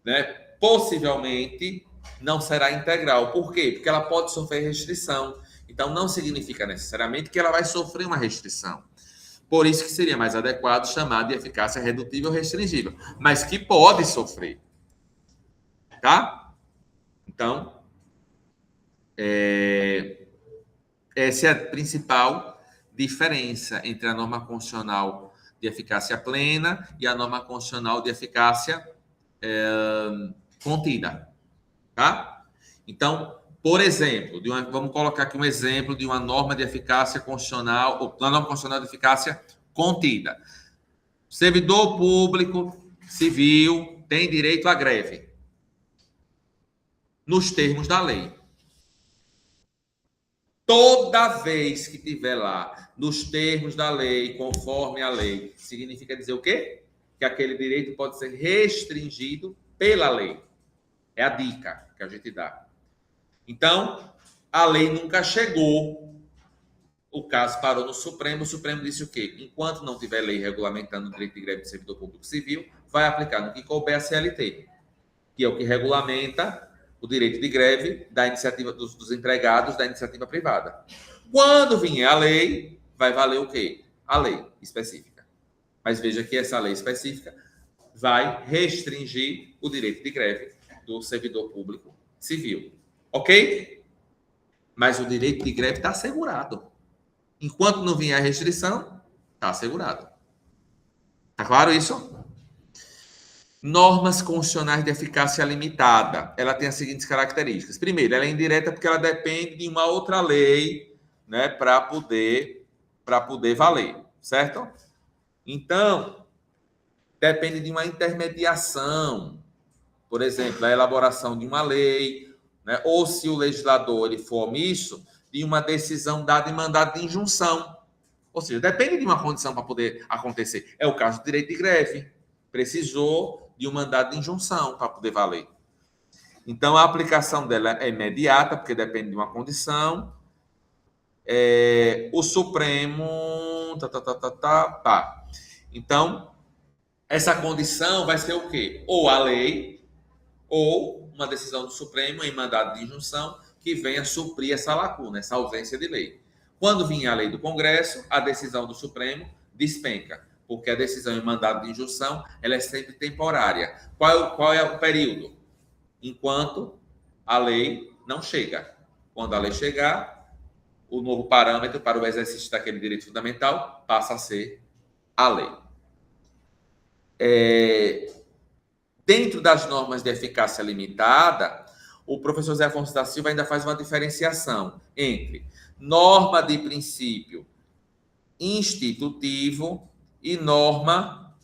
né, possivelmente não será integral. Por quê? Porque ela pode sofrer restrição. Então, não significa necessariamente que ela vai sofrer uma restrição. Por isso que seria mais adequado chamar de eficácia redutível ou restringível, mas que pode sofrer. Tá? Então, essa é a principal diferença entre a norma constitucional de eficácia plena e a norma constitucional de eficácia contida, tá? Então, por exemplo, vamos colocar aqui um exemplo de uma norma de eficácia constitucional, ou uma norma constitucional de eficácia contida. Servidor público civil tem direito à greve, nos termos da lei. Toda vez que tiver lá, nos termos da lei, conforme a lei, significa dizer o quê? Que aquele direito pode ser restringido pela lei. É a dica que a gente dá. Então, a lei nunca chegou, o caso parou no Supremo, o Supremo disse o quê? Enquanto não tiver lei regulamentando o direito de greve do servidor público civil, vai aplicar no que couber a CLT, que é o que regulamenta o direito de greve da iniciativa dos empregados da iniciativa privada. Quando vier a lei, vai valer o quê? A lei específica. Mas veja que essa lei específica vai restringir o direito de greve do servidor público civil. Ok? Mas o direito de greve está assegurado. Enquanto não vier a restrição, está assegurado. Está claro isso? Normas constitucionais de eficácia limitada. Ela tem as seguintes características. Primeiro, ela é indireta porque ela depende de uma outra lei, né, para poder valer, certo? Então, depende de uma intermediação. Por exemplo, a elaboração de uma lei, né, ou se o legislador ele for omisso, de uma decisão dada em mandado de injunção. Ou seja, depende de uma condição para poder acontecer. É o caso do direito de greve. Precisou de um mandado de injunção para poder valer. Então, a aplicação dela é imediata, porque depende de uma condição. O Supremo... Então, essa condição vai ser o quê? Ou a lei, ou uma decisão do Supremo em mandado de injunção que venha suprir essa lacuna, essa ausência de lei. Quando vier a lei do Congresso, a decisão do Supremo despenca, porque a decisão em mandado de injunção ela é sempre temporária. Qual é o período? Enquanto a lei não chega. Quando a lei chegar, o novo parâmetro para o exercício daquele direito fundamental passa a ser a lei. Dentro das normas de eficácia limitada, o professor Zé Afonso da Silva ainda faz uma diferenciação entre norma de princípio institutivo e norma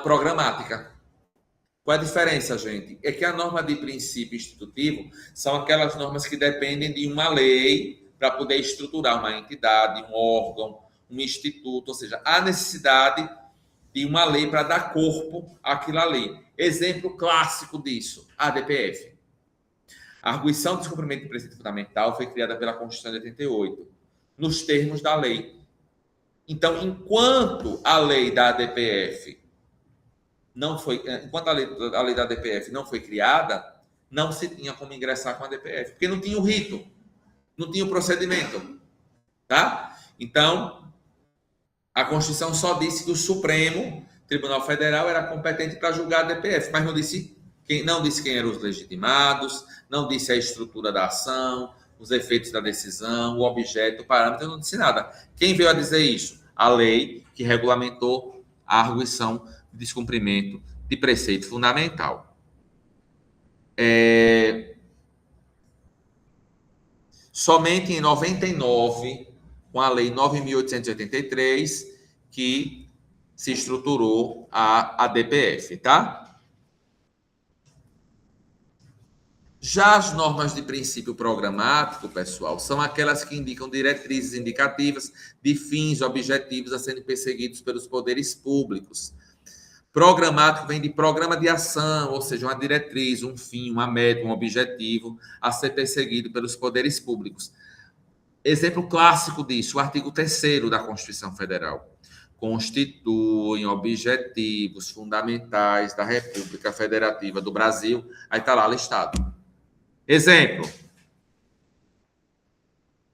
programática. Qual é a diferença, gente? É que a norma de princípio institutivo são aquelas normas que dependem de uma lei para poder estruturar uma entidade, um órgão, um instituto, ou seja, há necessidade de uma lei para dar corpo àquela lei. Exemplo clássico disso, a ADPF. A arguição de descumprimento de preceito fundamental foi criada pela Constituição de 88, nos termos da lei. Então, enquanto a lei da ADPF enquanto a lei da ADPF não foi criada, não se tinha como ingressar com a ADPF, porque não tinha o rito, não tinha o procedimento, tá? Então, a Constituição só disse que o Supremo Tribunal Federal era competente para julgar a ADPF, mas não disse quem eram os legitimados, não disse a estrutura da ação, os efeitos da decisão, o objeto, o parâmetro, não disse nada. Quem veio a dizer isso? A lei que regulamentou a arguição de descumprimento de preceito fundamental. Somente em 99, com a Lei 9.883, que se estruturou a ADPF, tá? Já as normas de princípio programático, pessoal, são aquelas que indicam diretrizes indicativas de fins objetivos a serem perseguidos pelos poderes públicos. Programático vem de programa de ação, ou seja, uma diretriz, um fim, uma meta, um objetivo a ser perseguido pelos poderes públicos. Exemplo clássico disso, o artigo 3º da Constituição Federal. Constituem objetivos fundamentais da República Federativa do Brasil. Aí está lá listado. Exemplo: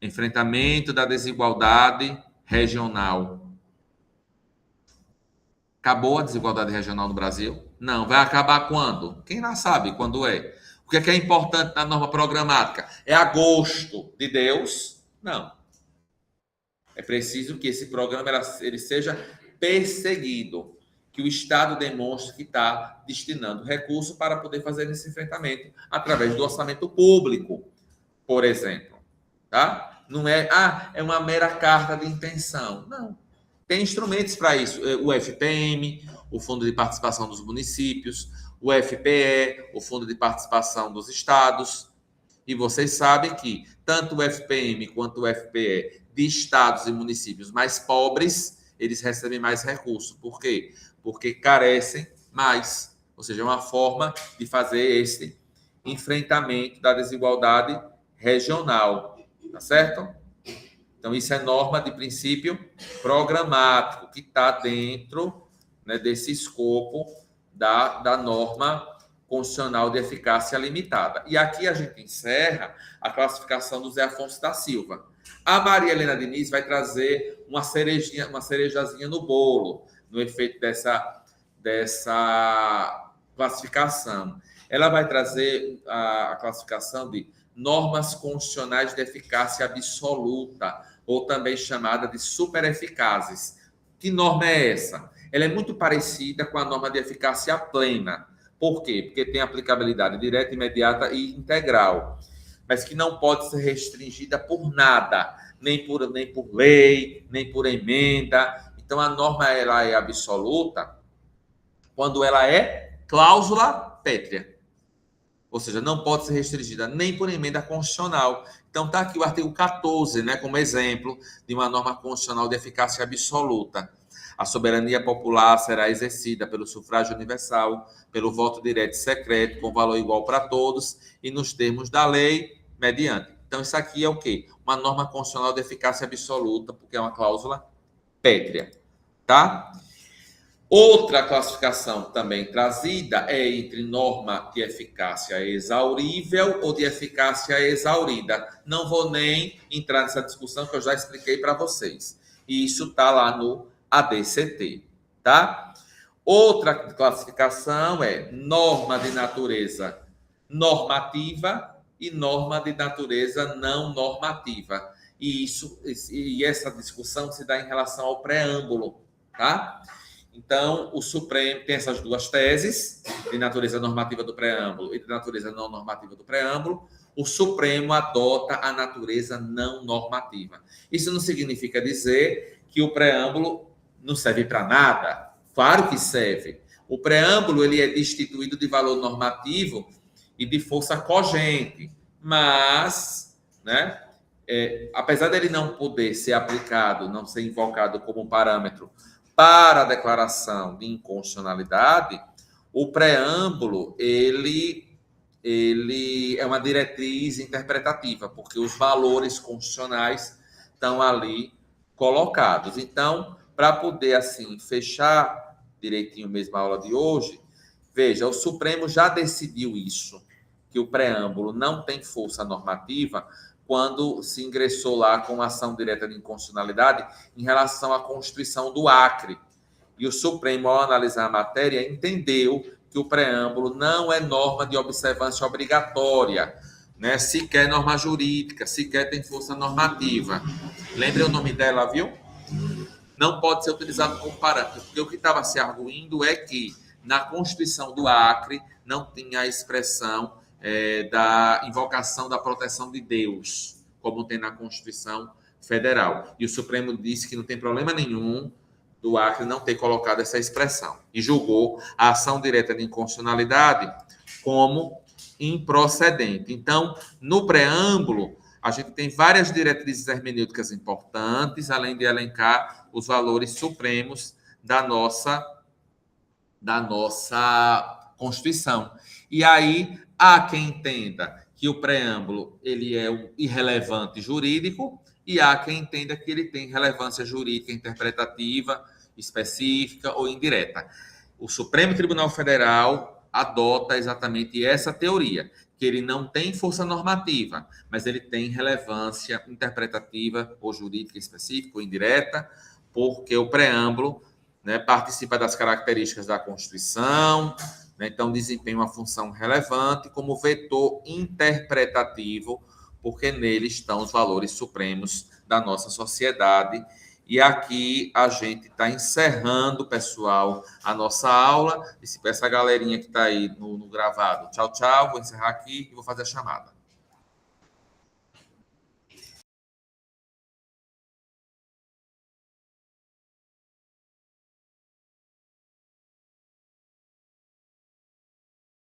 enfrentamento da desigualdade regional. Acabou a desigualdade regional no Brasil? Não. Vai acabar quando? Quem lá sabe quando é. O que é importante na norma programática? É a gosto de Deus? Não. É preciso que esse programa ele seja perseguido, que o Estado demonstre que está destinando recurso para poder fazer esse enfrentamento através do orçamento público, por exemplo. Tá? Não é, é uma mera carta de intenção. Não. Tem instrumentos para isso. O FPM, o Fundo de Participação dos Municípios, o FPE, o Fundo de Participação dos Estados. E vocês sabem que tanto o FPM quanto o FPE de estados e municípios mais pobres, eles recebem mais recursos. Por quê? Porque carecem mais. Ou seja, é uma forma de fazer esse enfrentamento da desigualdade regional. Tá certo? Então, isso é norma de princípio programático, que está dentro, né, desse escopo da norma constitucional de eficácia limitada. E aqui a gente encerra a classificação do Zé Afonso da Silva. A Maria Helena Diniz vai trazer uma cerejazinha no bolo, no efeito dessa classificação. Ela vai trazer a classificação de normas constitucionais de eficácia absoluta, ou também chamada de supereficazes. Que norma é essa? Ela é muito parecida com a norma de eficácia plena. Por quê? Porque tem aplicabilidade direta, imediata e integral, mas que não pode ser restringida por nada, nem por lei, nem por emenda. Então, a norma ela é absoluta quando ela é cláusula pétrea. Ou seja, não pode ser restringida nem por emenda constitucional. Então, está aqui o artigo 14, né, como exemplo de uma norma constitucional de eficácia absoluta. A soberania popular será exercida pelo sufrágio universal, pelo voto direto e secreto, com valor igual para todos e nos termos da lei, mediante. Então, isso aqui é o quê? Uma norma constitucional de eficácia absoluta, porque é uma cláusula pétrea, tá? Outra classificação também trazida é entre norma de eficácia exaurível ou de eficácia exaurida. Não vou nem entrar nessa discussão que eu já expliquei para vocês. E isso está lá no ADCT, tá? Outra classificação é norma de natureza normativa e norma de natureza não normativa. E essa discussão se dá em relação ao preâmbulo, tá? Então, o Supremo tem essas duas teses, de natureza normativa do preâmbulo e de natureza não normativa do preâmbulo. O Supremo adota a natureza não normativa. Isso não significa dizer que o preâmbulo não serve para nada. Claro que serve. O preâmbulo ele é destituído de valor normativo e de força cogente, mas, né, apesar dele não poder ser aplicado, não ser invocado como parâmetro para a declaração de inconstitucionalidade, o preâmbulo ele é uma diretriz interpretativa, porque os valores constitucionais estão ali colocados. Então, para poder assim fechar direitinho mesmo a aula de hoje, veja, o Supremo já decidiu isso, que o preâmbulo não tem força normativa quando se ingressou lá com ação direta de inconstitucionalidade em relação à Constituição do Acre. E o Supremo, ao analisar a matéria, entendeu que o preâmbulo não é norma de observância obrigatória, né? Sequer norma jurídica, sequer tem força normativa. Lembre o nome dela, viu? Não pode ser utilizado como parâmetro, porque o que estava se arguindo é que na Constituição do Acre não tinha a expressão da invocação da proteção de Deus, como tem na Constituição Federal. E o Supremo disse que não tem problema nenhum do Acre não ter colocado essa expressão. E julgou a ação direta de inconstitucionalidade como improcedente. Então, no preâmbulo, a gente tem várias diretrizes hermenêuticas importantes, além de elencar os valores supremos da nossa Constituição. E aí, há quem entenda que o preâmbulo ele é um irrelevante jurídico e há quem entenda que ele tem relevância jurídica interpretativa, específica ou indireta. O Supremo Tribunal Federal adota exatamente essa teoria, que ele não tem força normativa, mas ele tem relevância interpretativa ou jurídica específica ou indireta, porque o preâmbulo, né, participa das características da Constituição, né, então desempenha uma função relevante como vetor interpretativo, porque nele estão os valores supremos da nossa sociedade E aqui a gente está encerrando, pessoal, a nossa aula. E se peça a galerinha que está aí no gravado. Tchau, tchau. Vou encerrar aqui e vou fazer a chamada.